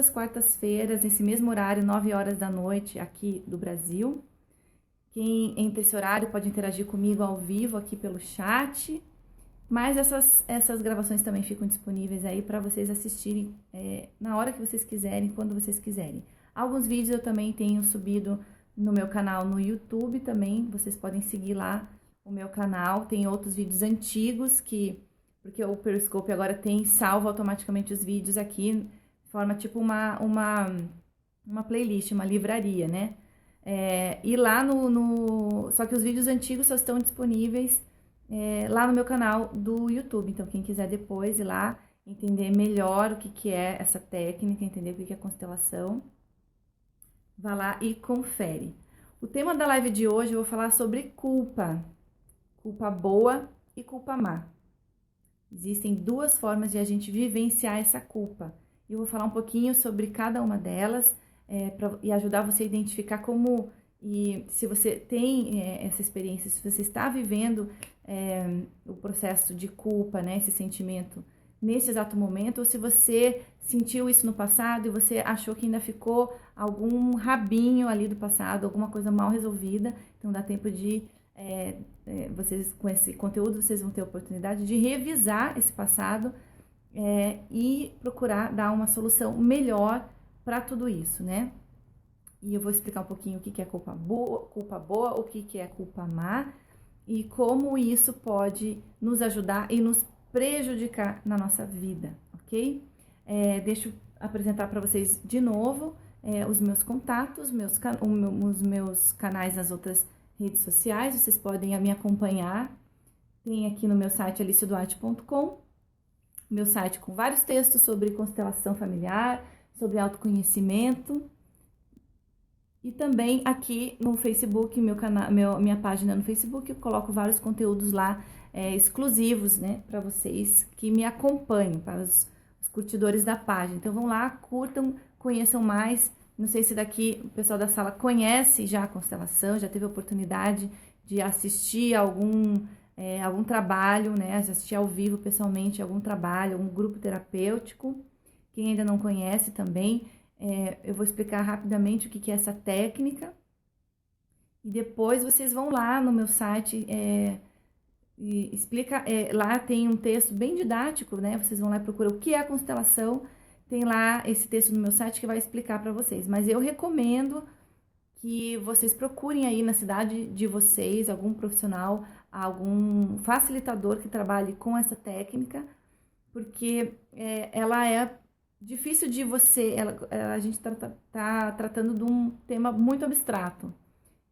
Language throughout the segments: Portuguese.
as quartas-feiras, nesse mesmo horário, 9 horas da noite, aqui do Brasil. Quem entre esse horário pode interagir comigo ao vivo aqui pelo chat. Mas essas gravações também ficam disponíveis aí para vocês assistirem na hora que vocês quiserem, quando vocês quiserem. Alguns vídeos eu também tenho subido no meu canal no YouTube também, vocês podem seguir lá o meu canal. Tem outros vídeos antigos porque o Periscope agora salva automaticamente os vídeos aqui, forma tipo uma playlist, uma livraria, né? E lá só que os vídeos antigos só estão disponíveis lá no meu canal do YouTube. Então, quem quiser depois ir lá entender melhor o que é essa técnica, entender o que é constelação, vá lá e confere. O tema da live de hoje eu vou falar sobre culpa. Culpa boa e culpa má. Existem duas formas de a gente vivenciar essa culpa. Eu vou falar um pouquinho sobre cada uma delas e ajudar você a identificar como... E se você tem essa experiência, se você está vivendo o processo de culpa, né, esse sentimento nesse exato momento, ou se você sentiu isso no passado e você achou que ainda ficou algum rabinho ali do passado, alguma coisa mal resolvida, então dá tempo de vocês, com esse conteúdo, vocês vão ter a oportunidade de revisar esse passado e procurar dar uma solução melhor para tudo isso, né? E eu vou explicar um pouquinho o que é culpa boa, o que é culpa má e como isso pode nos ajudar e nos prejudicar na nossa vida, ok? Deixa eu apresentar para vocês de novo os meus contatos, os meus canais nas outras redes sociais. Vocês podem me acompanhar. Tem aqui no meu site alicioduarte.com, meu site com vários textos sobre constelação familiar, sobre autoconhecimento. E também aqui no Facebook, minha página no Facebook, eu coloco vários conteúdos lá exclusivos, né, para vocês que me acompanham, para os curtidores da página. Então vão lá, curtam, conheçam mais. Não sei se daqui o pessoal da sala conhece já a constelação, já teve a oportunidade de assistir algum trabalho, né, assistir ao vivo pessoalmente algum trabalho, algum grupo terapêutico. Quem ainda não conhece também, eu vou explicar rapidamente o que é essa técnica e depois vocês vão lá no meu site e explica, lá tem um texto bem didático, né? Vocês vão lá e procuram o que é a constelação, tem lá esse texto no meu site que vai explicar para vocês, mas eu recomendo que vocês procurem aí na cidade de vocês algum profissional, algum facilitador que trabalhe com essa técnica, porque ela é difícil de você, a gente tá tratando de um tema muito abstrato.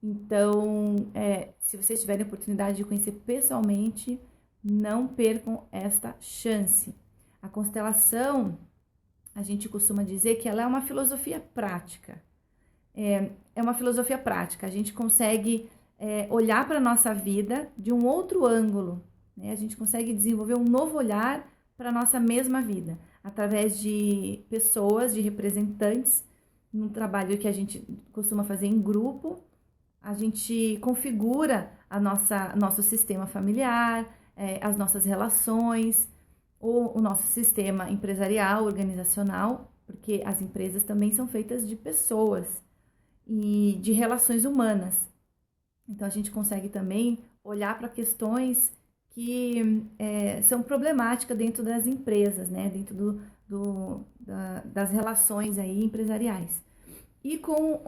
Então, se vocês tiverem a oportunidade de conhecer pessoalmente, não percam esta chance. A constelação, a gente costuma dizer que ela é uma filosofia prática. É uma filosofia prática, a gente consegue olhar para a nossa vida de um outro ângulo, né? A gente consegue desenvolver um novo olhar para a nossa mesma vida, através de pessoas, de representantes, num trabalho que a gente costuma fazer em grupo. A gente configura nosso sistema familiar, as nossas relações, o nosso sistema empresarial, organizacional, porque as empresas também são feitas de pessoas e de relações humanas. Então, a gente consegue também olhar para questões que são problemáticas dentro das empresas, né? Dentro das relações aí empresariais. E com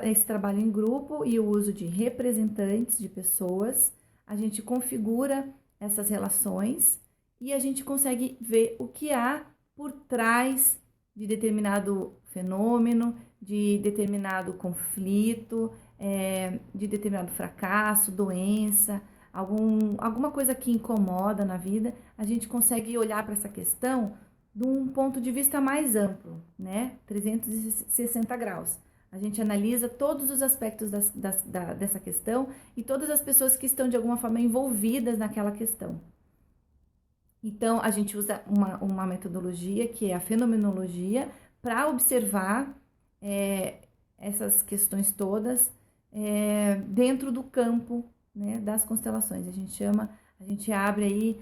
esse trabalho em grupo e o uso de representantes de pessoas, a gente configura essas relações e a gente consegue ver o que há por trás de determinado fenômeno, de determinado conflito, de determinado fracasso, doença, alguma coisa que incomoda na vida. A gente consegue olhar para essa questão de um ponto de vista mais amplo, né? 360 graus. A gente analisa todos os aspectos dessa questão e todas as pessoas que estão de alguma forma envolvidas naquela questão. Então, a gente usa uma metodologia que é a fenomenologia para observar essas questões todas dentro do campo, né, das constelações. A gente abre aí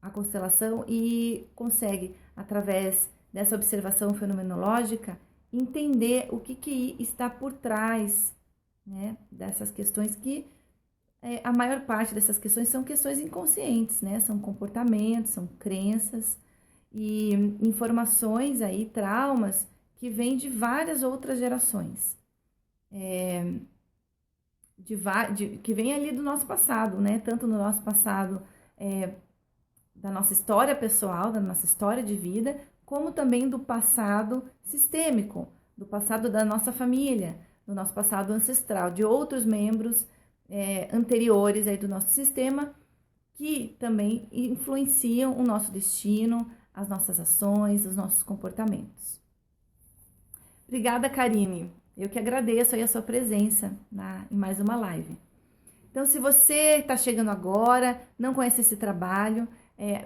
a constelação e consegue, através dessa observação fenomenológica, entender o que está por trás, né, dessas questões que a maior parte dessas questões são questões inconscientes, né? São comportamentos, são crenças e informações aí, traumas que vêm de várias outras gerações, que vem ali do nosso passado, né? Tanto no nosso passado, da nossa história pessoal, da nossa história de vida, como também do passado sistêmico, do passado da nossa família, do nosso passado ancestral, de outros membros anteriores aí do nosso sistema, que também influenciam o nosso destino, as nossas ações, os nossos comportamentos. Obrigada, Karine. Eu que agradeço aí a sua presença em mais uma live. Então, se você está chegando agora, não conhece esse trabalho,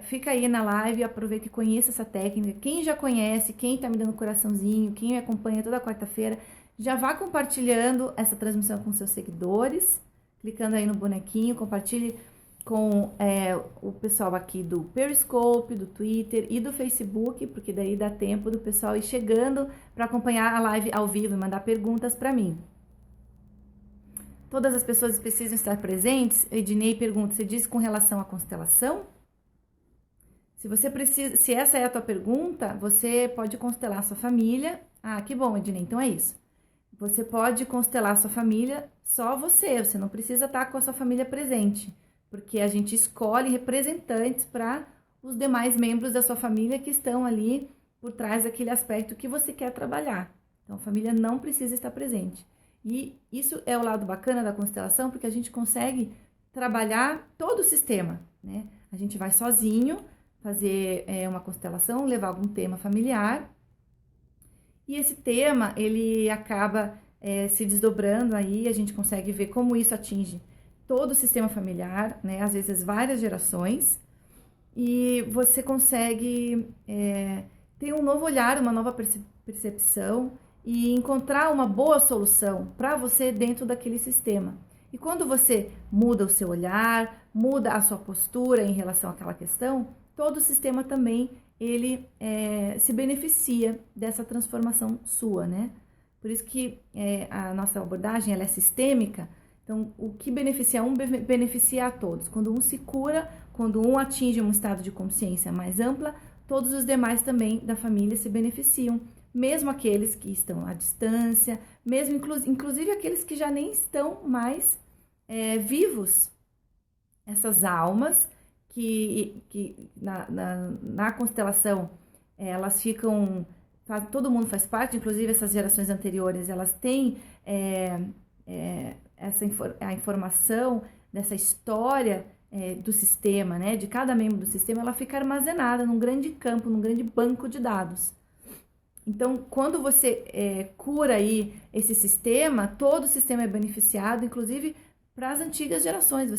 fica aí na live, aproveita e conheça essa técnica. Quem já conhece, quem está me dando coraçãozinho, quem me acompanha toda quarta-feira, já vá compartilhando essa transmissão com seus seguidores, clicando aí no bonequinho, compartilhe com o pessoal aqui do Periscope, do Twitter e do Facebook, porque daí dá tempo do pessoal ir chegando para acompanhar a live ao vivo e mandar perguntas para mim. Todas as pessoas precisam estar presentes? Ednei pergunta, você diz com relação à constelação? Se você precisa, se essa é a tua pergunta, você pode constelar a sua família. Ah, que bom, Ednei, então é isso. Você pode constelar a sua família, só você não precisa estar com a sua família presente, porque a gente escolhe representantes para os demais membros da sua família que estão ali por trás daquele aspecto que você quer trabalhar. Então, a família não precisa estar presente. E isso é o lado bacana da constelação, porque a gente consegue trabalhar todo o sistema, né? A gente vai sozinho fazer uma constelação, levar algum tema familiar, e esse tema, ele acaba se desdobrando aí, a gente consegue ver como isso atinge todo o sistema familiar, né? Às vezes várias gerações, e você consegue ter um novo olhar, uma nova percepção e encontrar uma boa solução para você dentro daquele sistema. E quando você muda o seu olhar, muda a sua postura em relação àquela questão, todo o sistema também ele se beneficia dessa transformação sua, né? Por isso que a nossa abordagem ela é sistêmica. Então, o que beneficia um, beneficia a todos. Quando um se cura, quando um atinge um estado de consciência mais ampla, todos os demais também da família se beneficiam. Mesmo aqueles que estão à distância, mesmo inclusive aqueles que já nem estão mais vivos. Essas almas que na constelação, elas ficam... todo mundo faz parte, inclusive essas gerações anteriores, elas têm... a informação dessa história do sistema, né, de cada membro do sistema, ela fica armazenada num grande campo, num grande banco de dados. Então, quando você cura aí esse sistema, todo o sistema é beneficiado, inclusive para as antigas gerações.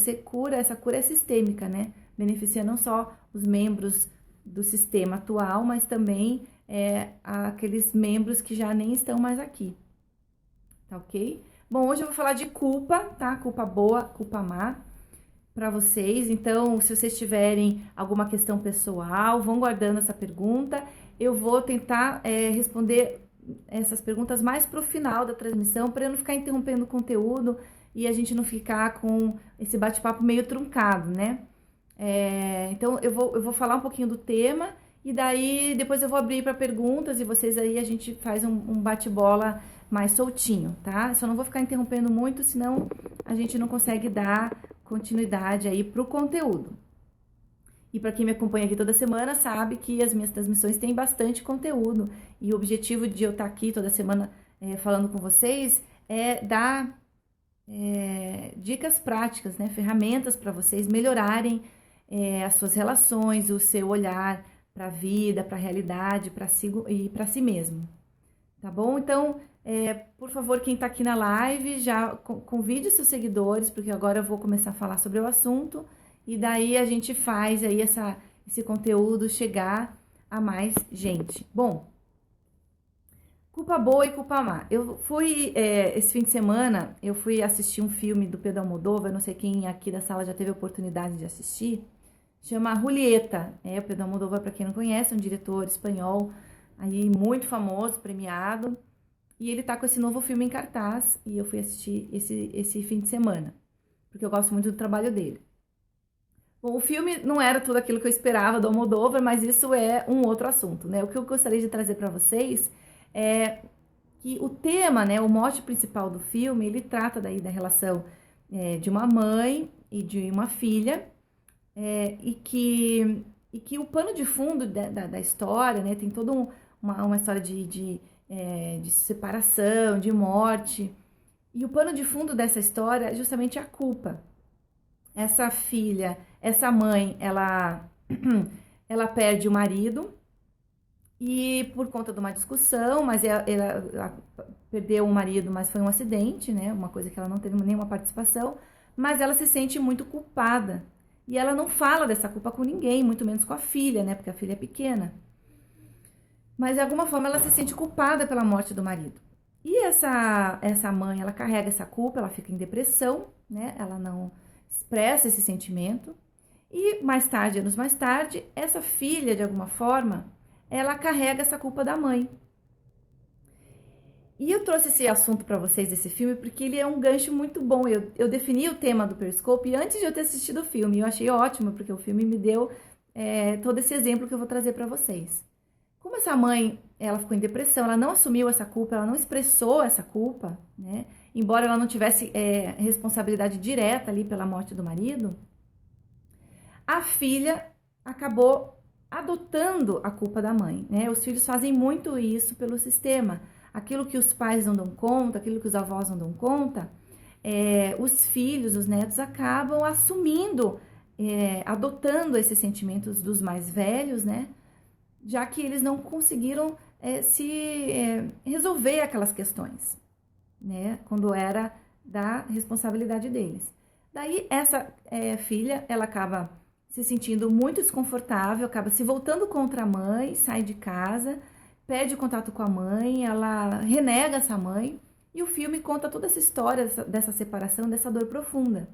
Essa cura é sistêmica, né? Beneficia não só os membros do sistema atual, mas também aqueles membros que já nem estão mais aqui. Tá ok? Bom, hoje eu vou falar de culpa, tá? Culpa boa, culpa má para vocês. Então, se vocês tiverem alguma questão pessoal, vão guardando essa pergunta. Eu vou tentar responder essas perguntas mais pro final da transmissão, para eu não ficar interrompendo o conteúdo e a gente não ficar com esse bate-papo meio truncado, né? Então, eu vou falar um pouquinho do tema e daí depois eu vou abrir para perguntas e vocês aí a gente faz um bate-bola mais soltinho, tá? Só não vou ficar interrompendo muito, senão a gente não consegue dar continuidade aí pro conteúdo. E para quem me acompanha aqui toda semana sabe que as minhas transmissões têm bastante conteúdo e o objetivo de eu estar aqui toda semana falando com vocês é dar dicas práticas, né? Ferramentas para vocês melhorarem as suas relações, o seu olhar para a vida, para a realidade, para si e para si mesmo. Tá bom? Então, por favor, quem está aqui na live, já convide seus seguidores, porque agora eu vou começar a falar sobre o assunto, e daí a gente faz aí esse conteúdo chegar a mais gente. Bom, culpa boa e culpa má. Eu fui, esse fim de semana, eu fui assistir um filme do Pedro Almodóvar, não sei quem aqui da sala já teve a oportunidade de assistir, chama Julieta. O Pedro Almodóvar, para quem não conhece, é um diretor espanhol, aí muito famoso, premiado, e ele tá com esse novo filme em cartaz, e eu fui assistir esse fim de semana, porque eu gosto muito do trabalho dele. Bom, o filme não era tudo aquilo que eu esperava do Almodóvar, mas isso é um outro assunto, né? O que eu gostaria de trazer para vocês é que o tema, né, o mote principal do filme, ele trata daí da relação de uma mãe e de uma filha, e que o pano de fundo da história, né, tem toda uma história de separação, de morte, e o pano de fundo dessa história é justamente a culpa. Essa filha, essa mãe, ela perde o marido, e por conta de uma discussão, mas ela perdeu o marido, mas foi um acidente, né? Uma coisa que ela não teve nenhuma participação, mas ela se sente muito culpada. E ela não fala dessa culpa com ninguém, muito menos com a filha, né? Porque a filha é pequena. Mas de alguma forma ela se sente culpada pela morte do marido. E essa mãe, ela carrega essa culpa, ela fica em depressão, né? Ela não expressa esse sentimento. E mais tarde, anos mais tarde, essa filha, de alguma forma, ela carrega essa culpa da mãe. E eu trouxe esse assunto para vocês desse filme porque ele é um gancho muito bom. Eu defini o tema do Periscope antes de eu ter assistido o filme. Eu achei ótimo porque o filme me deu todo esse exemplo que eu vou trazer para vocês. Como essa mãe, ela ficou em depressão, ela não assumiu essa culpa, ela não expressou essa culpa, né? Embora ela não tivesse responsabilidade direta ali pela morte do marido, a filha acabou adotando a culpa da mãe, né? Os filhos fazem muito isso pelo sistema. Aquilo que os pais não dão conta, aquilo que os avós não dão conta, os filhos, os netos acabam assumindo, adotando esses sentimentos dos mais velhos, né? Já que eles não conseguiram resolver aquelas questões, né? Quando era da responsabilidade deles. Daí essa filha, ela acaba se sentindo muito desconfortável, acaba se voltando contra a mãe, sai de casa, perde o contato com a mãe, ela renega essa mãe, e o filme conta toda essa história dessa separação, dessa dor profunda.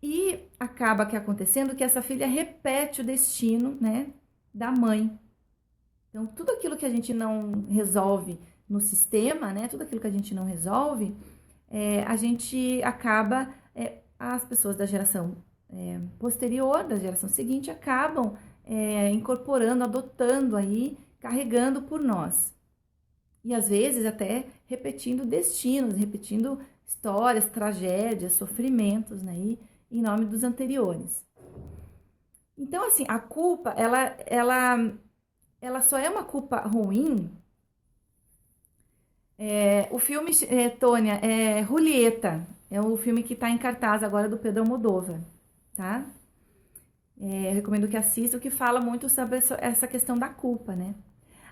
E acaba que acontecendo que essa filha repete o destino, né, da mãe. Então, tudo aquilo que a gente não resolve no sistema, né, tudo aquilo que a gente não resolve, a gente acaba, as pessoas da geração posterior, da geração seguinte, acabam incorporando, adotando aí, carregando por nós. E às vezes até repetindo destinos, repetindo histórias, tragédias, sofrimentos, né, em nome dos anteriores. Então, assim, a culpa, ela só é uma culpa ruim. O filme, Tônia, Julieta, é o filme que está em cartaz agora do Pedro Almodóvar, tá? Eu recomendo que assista, que fala muito sobre essa questão da culpa, né?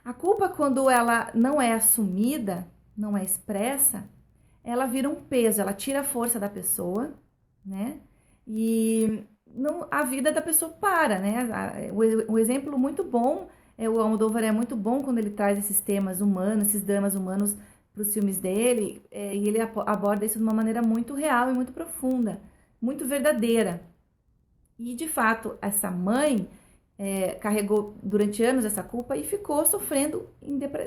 A culpa, quando ela não é assumida, não é expressa, ela vira um peso, ela tira a força da pessoa, né? E a vida da pessoa para, né? O exemplo muito bom, o Almodóvar é muito bom quando ele traz esses temas humanos, esses dramas humanos para os filmes dele, e ele aborda isso de uma maneira muito real e muito profunda, muito verdadeira. E, de fato, essa mãe carregou durante anos essa culpa e ficou sofrendo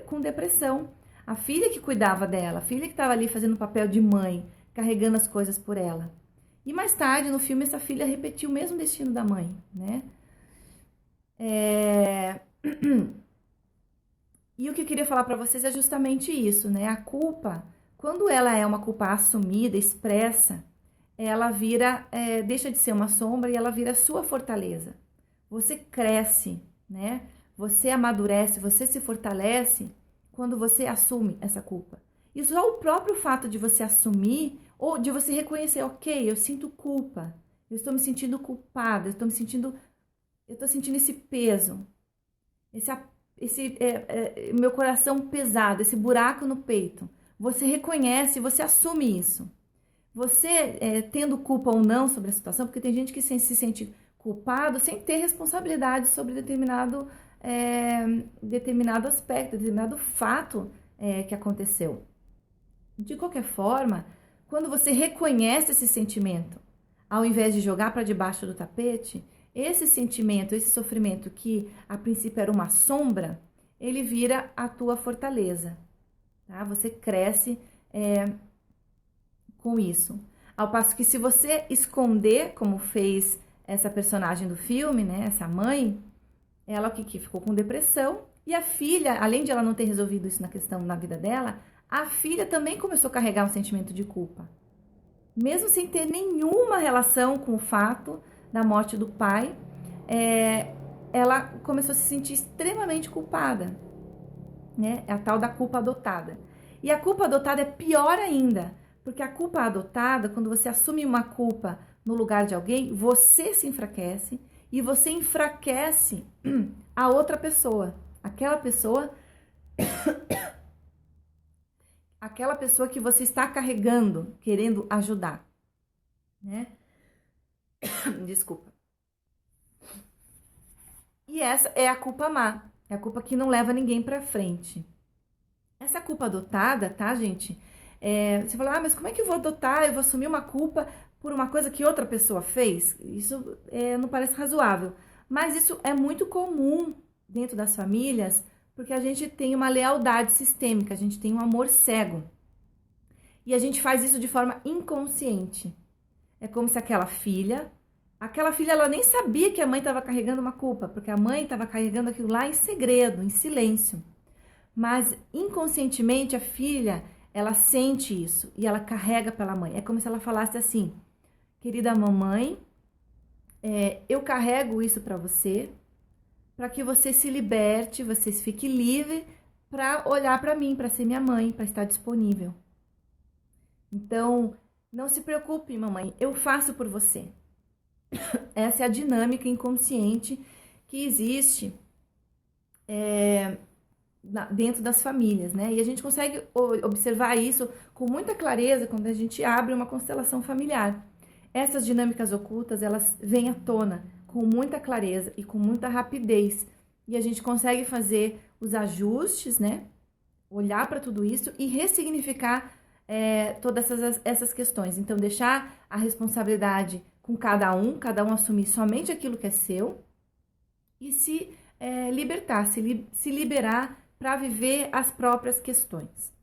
com depressão. A filha que cuidava dela, a filha que estava ali fazendo o papel de mãe, carregando as coisas por ela. E mais tarde, no filme, essa filha repetiu o mesmo destino da mãe, né? E o que eu queria falar para vocês é justamente isso, né? A culpa, quando ela é uma culpa assumida, expressa, ela vira, deixa de ser uma sombra e ela vira sua fortaleza. Você cresce, né? Você amadurece, você se fortalece quando você assume essa culpa. E só o próprio fato de você assumir ou de você reconhecer, ok, eu sinto culpa, eu estou me sentindo culpada, eu estou sentindo esse peso, meu coração pesado, esse buraco no peito. Você reconhece, você assume isso. Você, tendo culpa ou não sobre a situação, porque tem gente que se sente culpado sem ter responsabilidade sobre determinado aspecto, determinado fato que aconteceu. De qualquer forma, quando você reconhece esse sentimento, ao invés de jogar para debaixo do tapete, esse sentimento, esse sofrimento que a princípio era uma sombra, ele vira a tua fortaleza, tá? Você cresce com isso. Ao passo que se você esconder, como fez essa personagem do filme, né, essa mãe, ela que ficou com depressão, e a filha, além de ela não ter resolvido isso na vida dela, a filha também começou a carregar um sentimento de culpa. Mesmo sem ter nenhuma relação com o fato da morte do pai, ela começou a se sentir extremamente culpada, né? É a tal da culpa adotada. E a culpa adotada é pior ainda, porque a culpa adotada, quando você assume uma culpa no lugar de alguém, você se enfraquece e você enfraquece a outra pessoa. Aquela pessoa que você está carregando, querendo ajudar, né? Desculpa. E essa é a culpa má, é a culpa que não leva ninguém pra frente. Essa culpa adotada, tá, gente? Você fala, mas como é que eu vou adotar? Eu vou assumir uma culpa por uma coisa que outra pessoa fez? Isso não parece razoável. Mas isso é muito comum dentro das famílias, porque a gente tem uma lealdade sistêmica, a gente tem um amor cego. E a gente faz isso de forma inconsciente. É como se aquela filha ela nem sabia que a mãe estava carregando uma culpa, porque a mãe estava carregando aquilo lá em segredo, em silêncio. Mas inconscientemente a filha, ela sente isso e ela carrega pela mãe. É como se ela falasse assim: querida mamãe, eu carrego isso para você, para que você se liberte, você fique livre para olhar para mim, para ser minha mãe, para estar disponível. Então, não se preocupe, mamãe, eu faço por você. Essa é a dinâmica inconsciente que existe dentro das famílias, né? E a gente consegue observar isso com muita clareza quando a gente abre uma constelação familiar. Essas dinâmicas ocultas, elas vêm à tona com muita clareza e com muita rapidez. E a gente consegue fazer os ajustes, né? Olhar para tudo isso e ressignificar todas essas questões. Então, deixar a responsabilidade com cada um assumir somente aquilo que é seu e se libertar, se liberar para viver as próprias questões.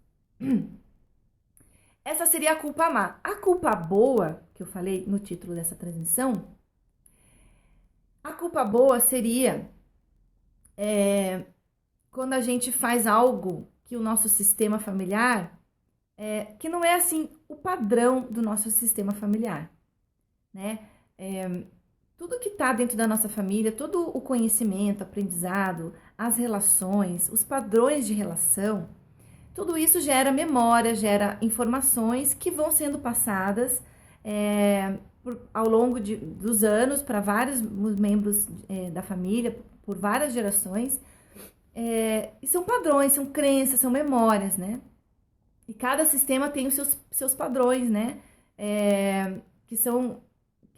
Essa seria a culpa má. A culpa boa, que eu falei no título dessa transmissão, a culpa boa seria quando a gente faz algo que o nosso sistema familiar, que não é assim o padrão do nosso sistema familiar, né? Tudo que está dentro da nossa família, todo o conhecimento, aprendizado, as relações, os padrões de relação, tudo isso gera memória, gera informações que vão sendo passadas ao longo dos anos para vários membros da família, por várias gerações. E são padrões, são crenças, são memórias, né? E cada sistema tem os seus padrões, né? Que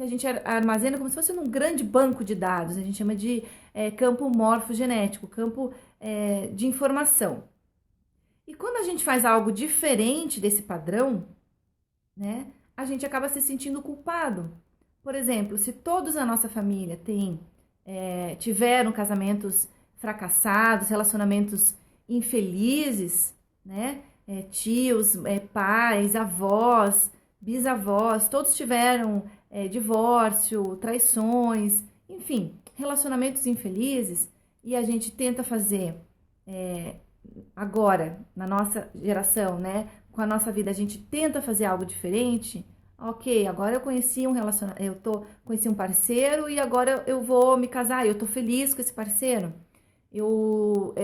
a gente armazena como se fosse num grande banco de dados. A gente chama de campo morfogenético, campo de informação. E quando a gente faz algo diferente desse padrão, né, a gente acaba se sentindo culpado. Por exemplo, se todos na nossa família tiveram casamentos fracassados, relacionamentos infelizes, né, tios, pais, avós, bisavós, todos tiveram divórcio, traições, enfim, relacionamentos infelizes, e a gente tenta fazer agora, na nossa geração, né, com a nossa vida, a gente tenta fazer algo diferente. Ok, agora eu conheci conheci um parceiro e agora eu vou me casar, eu tô feliz com esse parceiro, eu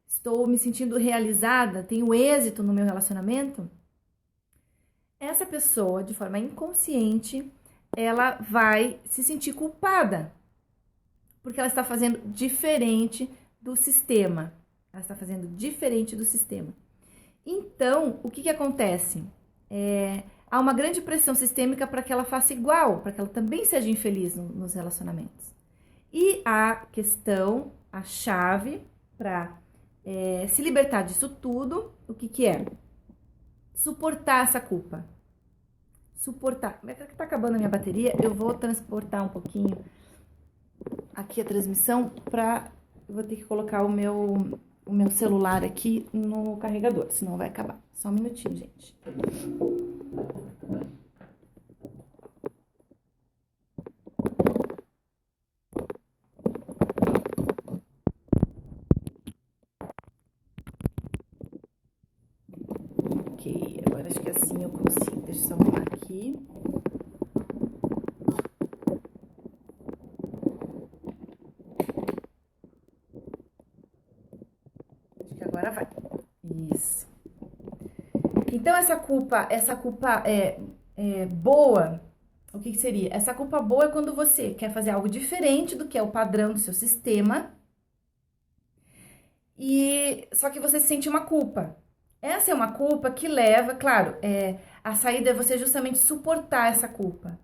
estou me sentindo realizada, tenho êxito no meu relacionamento. Essa pessoa, de forma inconsciente, ela vai se sentir culpada, porque ela está fazendo diferente do sistema. Ela está fazendo diferente do sistema. Então, o que acontece? Há uma grande pressão sistêmica para que ela faça igual, para que ela também seja infeliz nos relacionamentos. E a questão, a chave para se libertar disso tudo, o que é? Suportar essa culpa. Suportar. Está acabando a minha bateria, eu vou transportar um pouquinho aqui a transmissão para eu vou ter que colocar o meu celular aqui no carregador, senão vai acabar. Só um minutinho, gente. Ok, agora acho que assim eu consigo. Deixa eu só arrumar aqui. Acho que agora vai. Isso. Então, essa culpa é boa, o que seria? Essa culpa boa é quando você quer fazer algo diferente do que é o padrão do seu sistema, e só que você sente uma culpa. Essa é uma culpa que leva, claro, a saída é você justamente suportar essa culpa.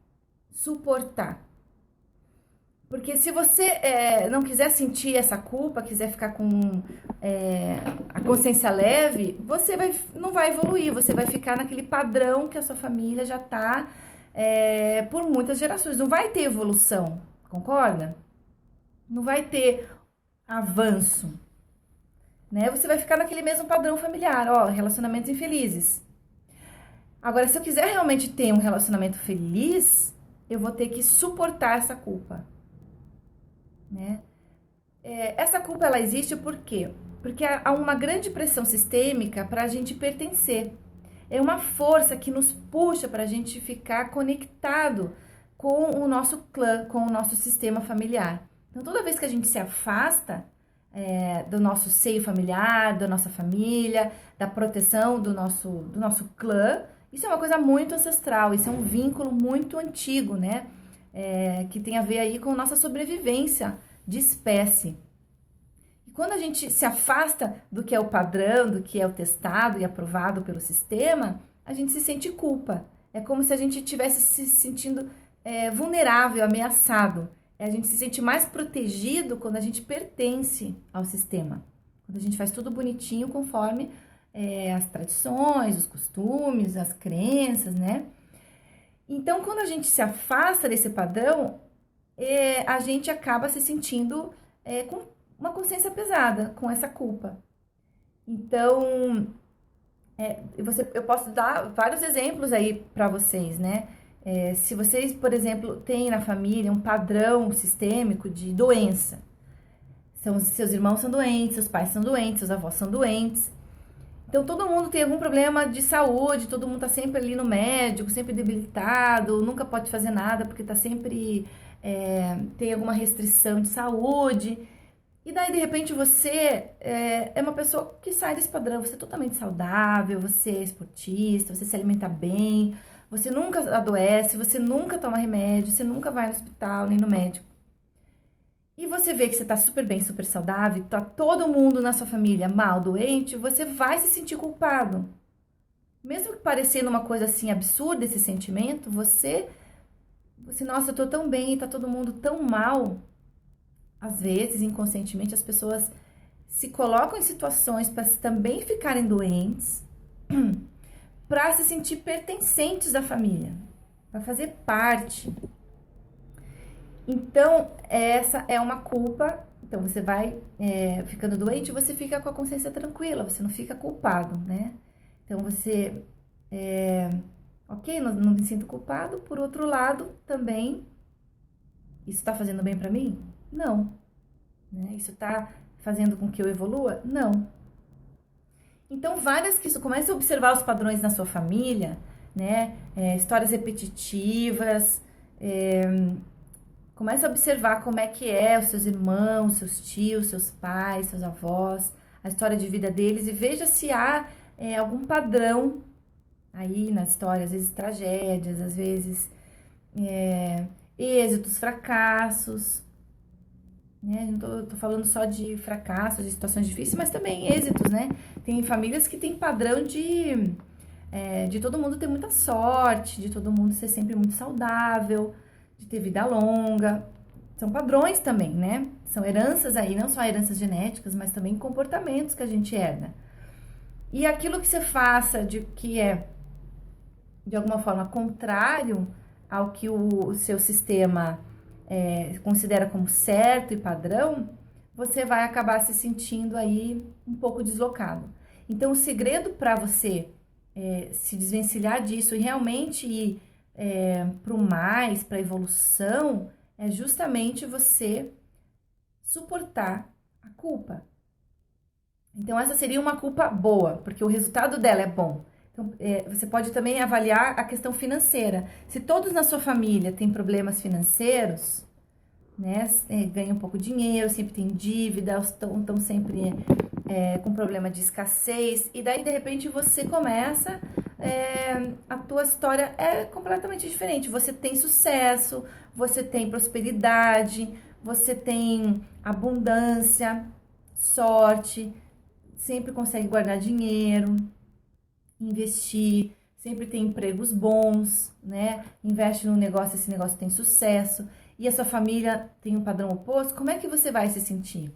Suportar. Porque se você não quiser sentir essa culpa, quiser ficar com a consciência leve, você não vai evoluir, você vai ficar naquele padrão que a sua família já está por muitas gerações. Não vai ter evolução, concorda? Não vai ter avanço, né? Você vai ficar naquele mesmo padrão familiar, ó, relacionamentos infelizes. Agora, se eu quiser realmente ter um relacionamento feliz, eu vou ter que suportar essa culpa. Né? Essa culpa ela existe por quê? Porque há uma grande pressão sistêmica para a gente pertencer. É uma força que nos puxa para a gente ficar conectado com o nosso clã, com o nosso sistema familiar. Então, toda vez que a gente se afasta do nosso seio familiar, da nossa família, da proteção do nosso clã, isso é uma coisa muito ancestral, isso é um vínculo muito antigo, né? Que tem a ver aí com nossa sobrevivência de espécie. E quando a gente se afasta do que é o padrão, do que é o testado e aprovado pelo sistema, a gente se sente culpa. É como se a gente estivesse se sentindo vulnerável, ameaçado. A gente se sente mais protegido quando a gente pertence ao sistema. Quando a gente faz tudo bonitinho conforme as tradições, os costumes, as crenças, né? Então, quando a gente se afasta desse padrão, a gente acaba se sentindo com uma consciência pesada, com essa culpa. Então, eu posso dar vários exemplos aí para vocês, né? Se vocês, por exemplo, têm na família um padrão sistêmico de doença, seus irmãos são doentes, seus pais são doentes, seus avós são doentes. Então, todo mundo tem algum problema de saúde, todo mundo tá sempre ali no médico, sempre debilitado, nunca pode fazer nada porque tá sempre, tem alguma restrição de saúde. E daí, de repente, você é uma pessoa que sai desse padrão, você é totalmente saudável, você é esportista, você se alimenta bem, você nunca adoece, você nunca toma remédio, você nunca vai no hospital, nem no médico. E você vê que você tá super bem, super saudável, tá todo mundo na sua família mal, doente, você vai se sentir culpado. Mesmo que parecendo uma coisa assim absurda esse sentimento, você nossa, eu tô tão bem, tá todo mundo tão mal. Às vezes, inconscientemente, as pessoas se colocam em situações para também ficarem doentes, para se sentir pertencentes à família, para fazer parte. Então, essa é uma culpa. Então, você vai ficando doente, você fica com a consciência tranquila, você não fica culpado, né? Então, você, ok, não me sinto culpado. Por outro lado, também, isso está fazendo bem para mim? Não. Né? Isso está fazendo com que eu evolua? Não. Então, comece a observar os padrões na sua família, né? Histórias repetitivas, comece a observar como é que os seus irmãos, seus tios, seus pais, seus avós, a história de vida deles e veja se há algum padrão aí na história, às vezes tragédias, às vezes êxitos, fracassos, né? Não tô falando só de fracassos, de situações difíceis, mas também êxitos, né? Tem famílias que têm padrão de todo mundo ter muita sorte, de todo mundo ser sempre muito saudável, de ter vida longa. São padrões também, né? São heranças aí, não só heranças genéticas, mas também comportamentos que a gente herda. E aquilo que você faça que é, de alguma forma, contrário ao que o seu sistema considera como certo e padrão, você vai acabar se sentindo aí um pouco deslocado. Então, o segredo para você se desvencilhar disso e realmente ir para o mais, para a evolução, é justamente você suportar a culpa. Então, essa seria uma culpa boa, porque o resultado dela é bom. Então, você pode também avaliar a questão financeira. Se todos na sua família têm problemas financeiros, né, ganham pouco dinheiro, sempre tem dívida, estão sempre com problema de escassez, e daí, de repente, você começa, a tua história é completamente diferente. Você tem sucesso, você tem prosperidade, você tem abundância, sorte, sempre consegue guardar dinheiro, investir, sempre tem empregos bons, né? Investe num negócio, esse negócio tem sucesso, e a sua família tem um padrão oposto, como é que você vai se sentir?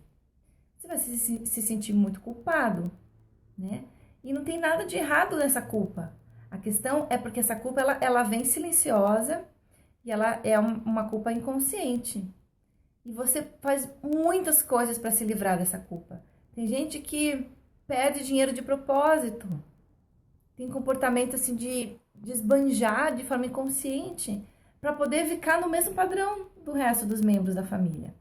Você vai se sentir muito culpado, né? E não tem nada de errado nessa culpa. A questão é porque essa culpa, ela vem silenciosa e ela é uma culpa inconsciente. E você faz muitas coisas para se livrar dessa culpa. Tem gente que perde dinheiro de propósito. Tem comportamento assim de esbanjar de forma inconsciente para poder ficar no mesmo padrão do resto dos membros da família.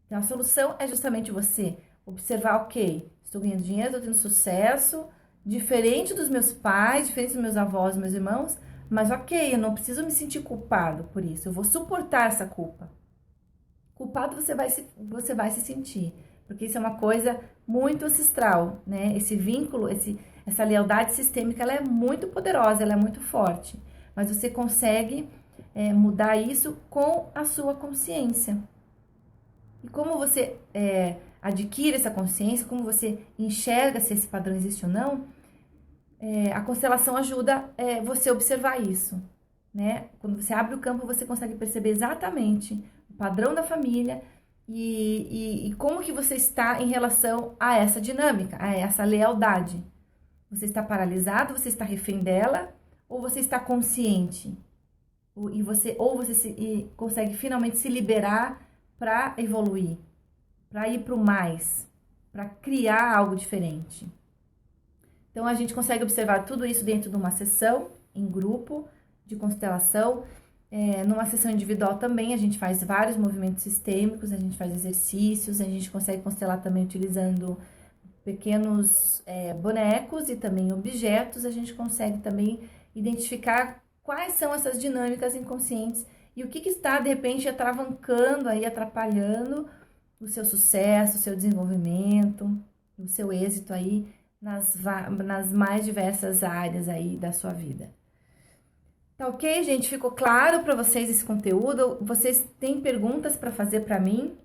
Então, a solução é justamente você observar, ok, estou ganhando dinheiro, estou tendo sucesso, diferente dos meus pais, diferente dos meus avós, meus irmãos, mas ok, eu não preciso me sentir culpado por isso, eu vou suportar essa culpa. Culpado você vai se sentir, porque isso é uma coisa muito ancestral, né? Esse vínculo, essa lealdade sistêmica, ela é muito poderosa, ela é muito forte, mas você consegue mudar isso com a sua consciência. E como você adquire essa consciência, como você enxerga se esse padrão existe ou não, a constelação ajuda você a observar isso, né? Quando você abre o campo, você consegue perceber exatamente o padrão da família e como que você está em relação a essa dinâmica, a essa lealdade. Você está paralisado, você está refém dela, ou você está consciente? Ou você consegue finalmente se liberar para evoluir, para ir para o mais, para criar algo diferente. Então, a gente consegue observar tudo isso dentro de uma sessão, em grupo, de constelação. Numa sessão individual também, a gente faz vários movimentos sistêmicos, a gente faz exercícios, a gente consegue constelar também utilizando pequenos bonecos e também objetos. A gente consegue também identificar quais são essas dinâmicas inconscientes e o que está, de repente, atravancando aí, atrapalhando o seu sucesso, o seu desenvolvimento, o seu êxito aí nas mais diversas áreas aí da sua vida. Tá ok, gente? Ficou claro para vocês esse conteúdo? Vocês têm perguntas para fazer para mim?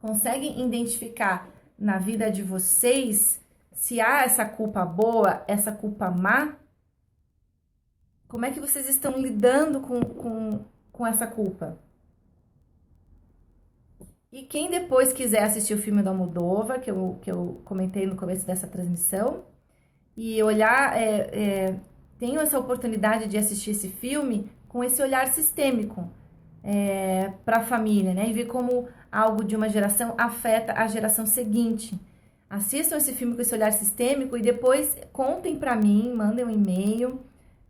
Conseguem identificar na vida de vocês se há essa culpa boa, essa culpa má? Como é que vocês estão lidando com essa culpa? E quem depois quiser assistir o filme do Almodóvar, que eu comentei no começo dessa transmissão, e olhar, tenho essa oportunidade de assistir esse filme com esse olhar sistêmico para a família, né? E ver como algo de uma geração afeta a geração seguinte. Assistam esse filme com esse olhar sistêmico e depois contem para mim, mandem um e-mail,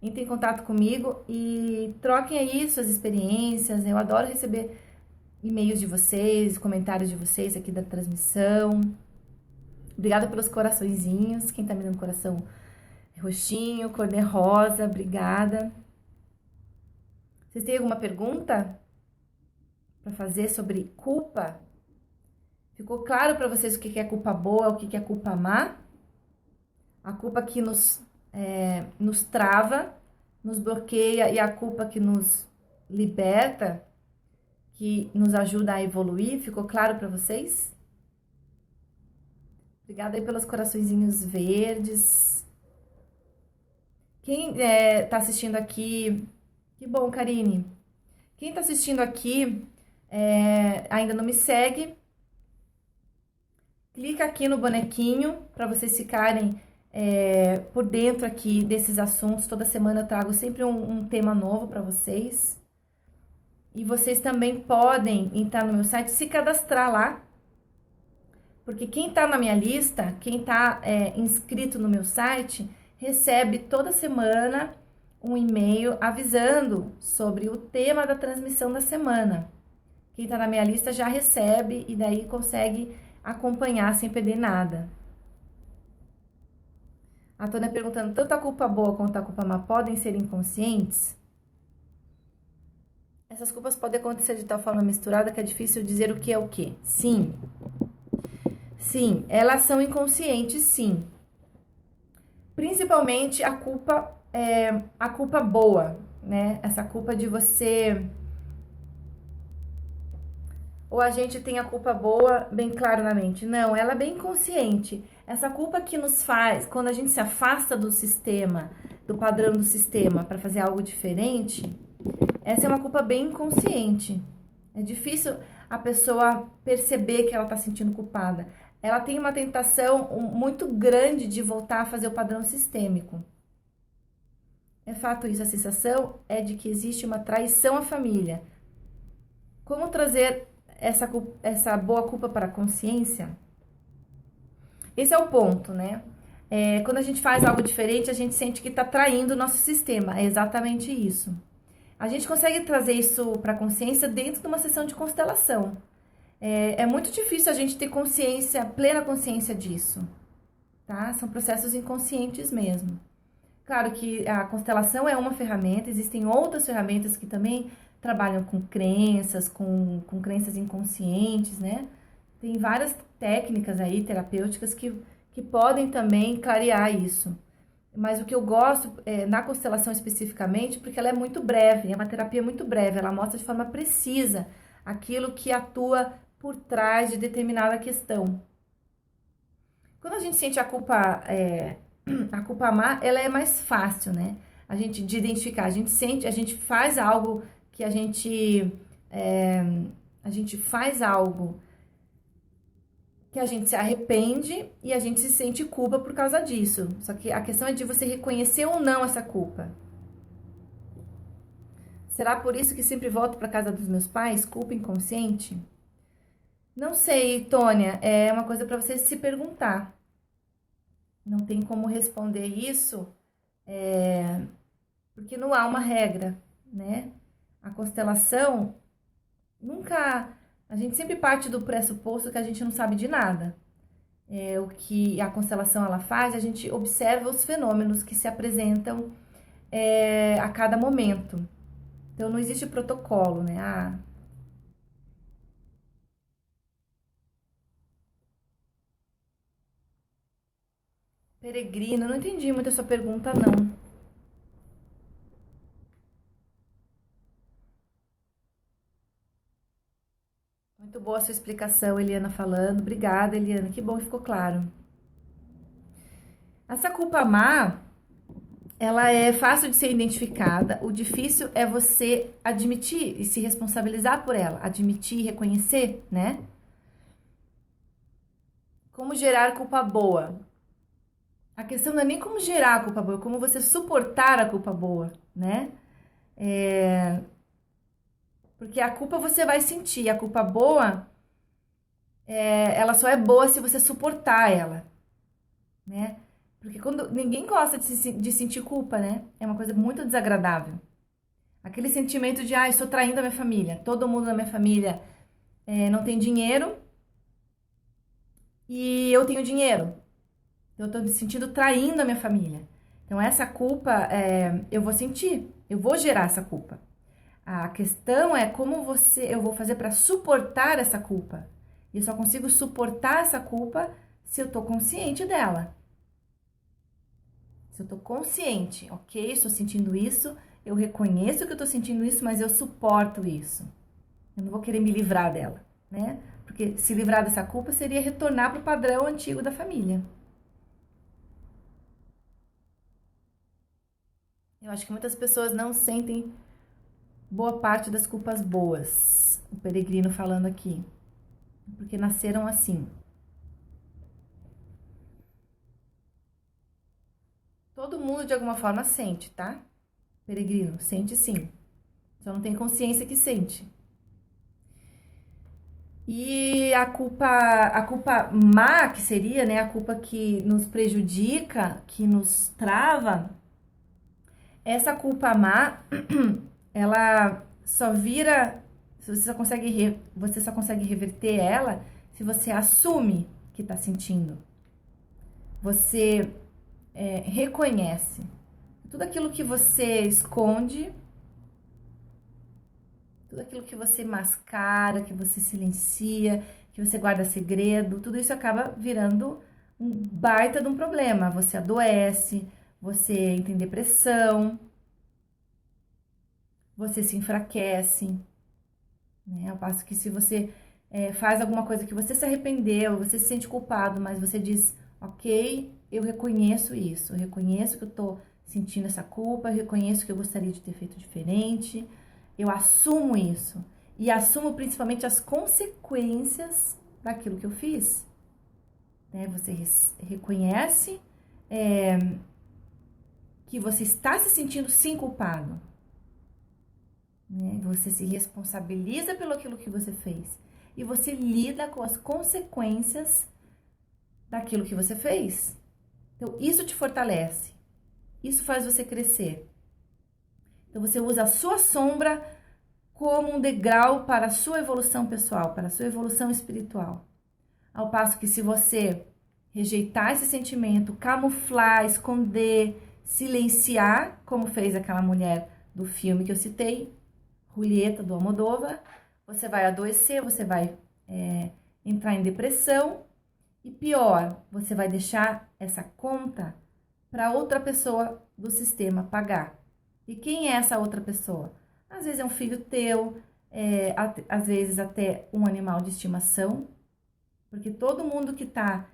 entrem em contato comigo e troquem aí suas experiências. Eu adoro receber e-mails de vocês, comentários de vocês aqui da transmissão. Obrigada pelos coraçõezinhos. Quem tá me dando coração roxinho, cor de rosa, obrigada. Vocês têm alguma pergunta para fazer sobre culpa? Ficou claro para vocês o que é culpa boa, o que é culpa má? A culpa que nos trava, nos bloqueia, e a culpa que nos liberta, que nos ajuda a evoluir. Ficou claro para vocês? Obrigada aí pelos coraçõezinhos verdes. Quem tá assistindo aqui... Que bom, Karine. Quem tá assistindo aqui ainda não me segue, clica aqui no bonequinho para vocês ficarem por dentro aqui desses assuntos. Toda semana eu trago sempre um tema novo para vocês. E vocês também podem entrar no meu site, se cadastrar lá, Porque quem está na minha lista, quem está inscrito no meu site, recebe toda semana um e-mail avisando sobre o tema da transmissão da semana. Quem está na minha lista já recebe e daí consegue acompanhar sem perder nada. A Tônia perguntando, tanto a culpa boa quanto a culpa má podem ser inconscientes? Essas culpas podem acontecer de tal forma misturada que é difícil dizer o que é o que. Sim. Sim, elas são inconscientes, sim. Principalmente a culpa boa, né? Essa culpa de você... Ou a gente tem a culpa boa bem claro na mente. Não, ela é bem consciente. Essa culpa que nos faz, quando a gente se afasta do sistema, do padrão do sistema, para fazer algo diferente, essa é uma culpa bem inconsciente. É difícil a pessoa perceber que ela está sentindo culpada. Ela tem uma tentação muito grande de voltar a fazer o padrão sistêmico. É fato isso, a sensação é de que existe uma traição à família. Como trazer essa boa culpa para a consciência? Esse é o ponto, né? Quando a gente faz algo diferente, a gente sente que está traindo o nosso sistema. É exatamente isso. A gente consegue trazer isso para a consciência dentro de uma sessão de constelação. É muito difícil a gente ter consciência, plena consciência disso, tá? São processos inconscientes mesmo. Claro que a constelação é uma ferramenta, existem outras ferramentas que também trabalham com crenças, com crenças inconscientes, né? Tem várias técnicas aí terapêuticas que podem também clarear isso. Mas o que eu gosto na constelação especificamente, porque ela é muito breve, é uma terapia muito breve, ela mostra de forma precisa aquilo que atua por trás de determinada questão. Quando a gente sente a culpa má, ela é mais fácil, né? De identificar. A gente faz algo que a gente faz algo que a gente se arrepende e a gente se sente culpa por causa disso. Só que a questão é de você reconhecer ou não essa culpa. Será por isso que sempre volto para casa dos meus pais? Culpa inconsciente? Não sei, Tônia. É uma coisa para você se perguntar. Não tem como responder isso, porque não há uma regra, né? A constelação nunca... A gente sempre parte do pressuposto que a gente não sabe de nada. O que a constelação ela faz, a gente observa os fenômenos que se apresentam a cada momento. Então, não existe protocolo, né? Peregrino, não entendi muito a sua pergunta, não. Muito boa a sua explicação, Eliana falando. Obrigada, Eliana. Que bom que ficou claro. Essa culpa má, ela é fácil de ser identificada. O difícil é você admitir e se responsabilizar por ela. Admitir e reconhecer, né? Como gerar culpa boa? A questão não é nem como gerar a culpa boa, é como você suportar a culpa boa, né? Porque a culpa você vai sentir, a culpa boa, ela só é boa se você suportar ela, né? Porque ninguém gosta de sentir culpa, né? É uma coisa muito desagradável. Aquele sentimento de, estou traindo a minha família. Todo mundo na minha família não tem dinheiro e eu tenho dinheiro. Eu estou me sentindo traindo a minha família. Então, essa culpa, eu vou sentir, eu vou gerar essa culpa. A questão é como eu vou fazer para suportar essa culpa. E eu só consigo suportar essa culpa se eu estou consciente dela. Se eu estou consciente, ok, estou sentindo isso, eu reconheço que eu estou sentindo isso, mas eu suporto isso. Eu não vou querer me livrar dela, né? Porque se livrar dessa culpa seria retornar para o padrão antigo da família. Eu acho que muitas pessoas não sentem boa parte das culpas boas. O peregrino falando aqui. Porque nasceram assim. Todo mundo de alguma forma sente, tá? Peregrino, sente sim. Só não tem consciência que sente. E a culpa má, que seria, né, a culpa que nos prejudica, que nos trava, essa culpa má, ela só vira, você só consegue reverter ela se você assume que tá sentindo. Você reconhece. Tudo aquilo que você esconde, tudo aquilo que você mascara, que você silencia, que você guarda segredo, tudo isso acaba virando um baita de um problema. Você adoece, você entra em depressão, você se enfraquece, né? Ao passo que se você faz alguma coisa que você se arrependeu, você se sente culpado, mas você diz, ok, eu reconheço isso, eu reconheço que eu tô sentindo essa culpa, eu reconheço que eu gostaria de ter feito diferente, eu assumo isso. E assumo principalmente as consequências daquilo que eu fiz. Né? Você reconhece que você está se sentindo sim culpado. Né? Você se responsabiliza pelo aquilo que você fez. E você lida com as consequências daquilo que você fez. Então, isso te fortalece. Isso faz você crescer. Então, você usa a sua sombra como um degrau para a sua evolução pessoal, para a sua evolução espiritual. Ao passo que se você rejeitar esse sentimento, camuflar, esconder, silenciar, como fez aquela mulher do filme que eu citei, Julieta, do Almodóvar, você vai adoecer, você vai entrar em depressão e pior, você vai deixar essa conta para outra pessoa do sistema pagar. E quem é essa outra pessoa? Às vezes é um filho teu, às vezes até um animal de estimação, porque todo mundo que está,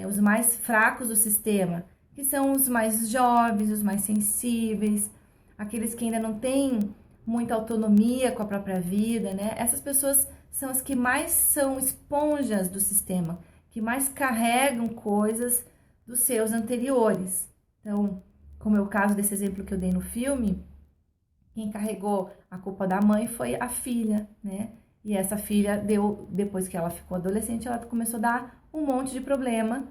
os mais fracos do sistema, que são os mais jovens, os mais sensíveis, aqueles que ainda não têm muita autonomia com a própria vida, né? Essas pessoas são as que mais são esponjas do sistema, que mais carregam coisas dos seus anteriores. Então, como é o caso desse exemplo que eu dei no filme, quem carregou a culpa da mãe foi a filha, né? E essa filha depois que ela ficou adolescente, ela começou a dar um monte de problema,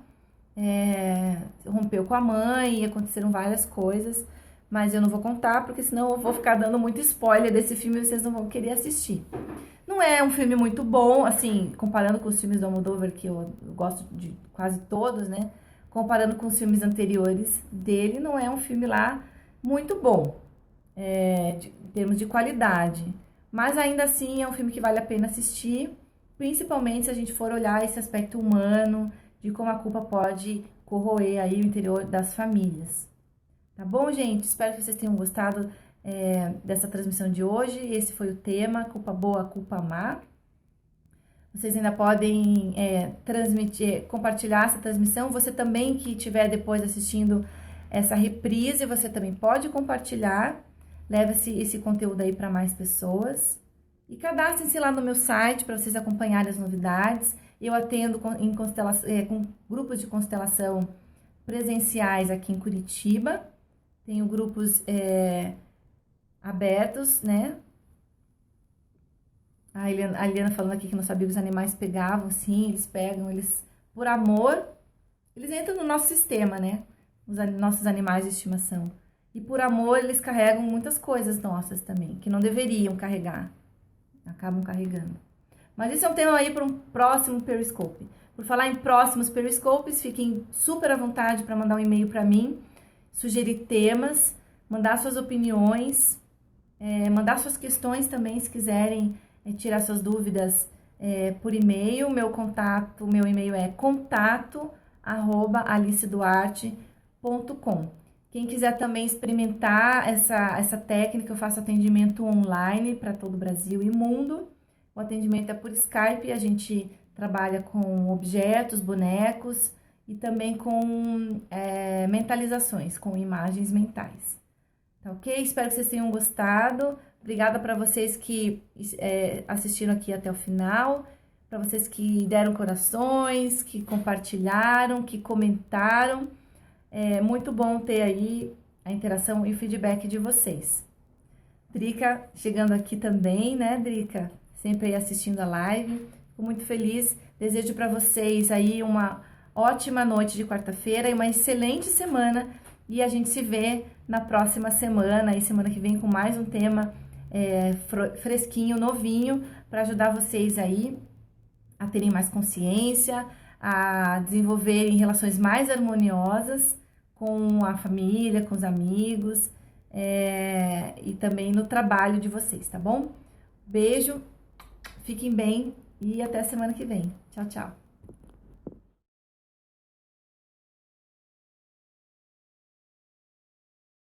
rompeu com a mãe, aconteceram várias coisas, mas eu não vou contar, porque senão eu vou ficar dando muito spoiler desse filme e vocês não vão querer assistir. Não é um filme muito bom, assim, comparando com os filmes do Almodóvar, que eu gosto de quase todos, né? Comparando com os filmes anteriores dele, não é um filme lá muito bom, em termos de qualidade. Mas ainda assim é um filme que vale a pena assistir, principalmente se a gente for olhar esse aspecto humano, de como a culpa pode corroer aí o interior das famílias. Tá bom, gente? Espero que vocês tenham gostado dessa transmissão de hoje. Esse foi o tema, culpa boa, culpa má. Vocês ainda podem compartilhar essa transmissão. Você também que estiver depois assistindo essa reprise, você também pode compartilhar. Leve esse conteúdo aí para mais pessoas. E cadastrem-se lá no meu site para vocês acompanharem as novidades. Eu atendo com grupos de constelação presenciais aqui em Curitiba. Tenho grupos abertos, né? A Eliana falando aqui que não sabia que os animais pegavam, sim, eles pegam, por amor, eles entram no nosso sistema, né? Os nossos animais de estimação. E por amor, eles carregam muitas coisas nossas também, que não deveriam carregar. Acabam carregando. Mas isso é um tema aí para um próximo Periscope. Por falar em próximos Periscopes, fiquem super à vontade para mandar um e-mail para mim, sugerir temas, mandar suas opiniões, mandar suas questões também, se quiserem tirar suas dúvidas por e-mail. Meu e-mail é contato@aliceduarte.com. Quem quiser também experimentar essa técnica, eu faço atendimento online para todo o Brasil e mundo. O atendimento é por Skype, a gente trabalha com objetos, bonecos e também com mentalizações, com imagens mentais. Tá ok? Espero que vocês tenham gostado. Obrigada para vocês que assistiram aqui até o final, para vocês que deram corações, que compartilharam, que comentaram. É muito bom ter aí a interação e o feedback de vocês. Drica chegando aqui também, né, Drica? Sempre aí assistindo a live. Fico muito feliz. Desejo para vocês aí uma ótima noite de quarta-feira e uma excelente semana. E a gente se vê na próxima semana, e semana que vem com mais um tema fresquinho, novinho, para ajudar vocês aí a terem mais consciência, a desenvolverem relações mais harmoniosas com a família, com os amigos, e também no trabalho de vocês, tá bom? Beijo, fiquem bem e até a semana que vem. Tchau, tchau.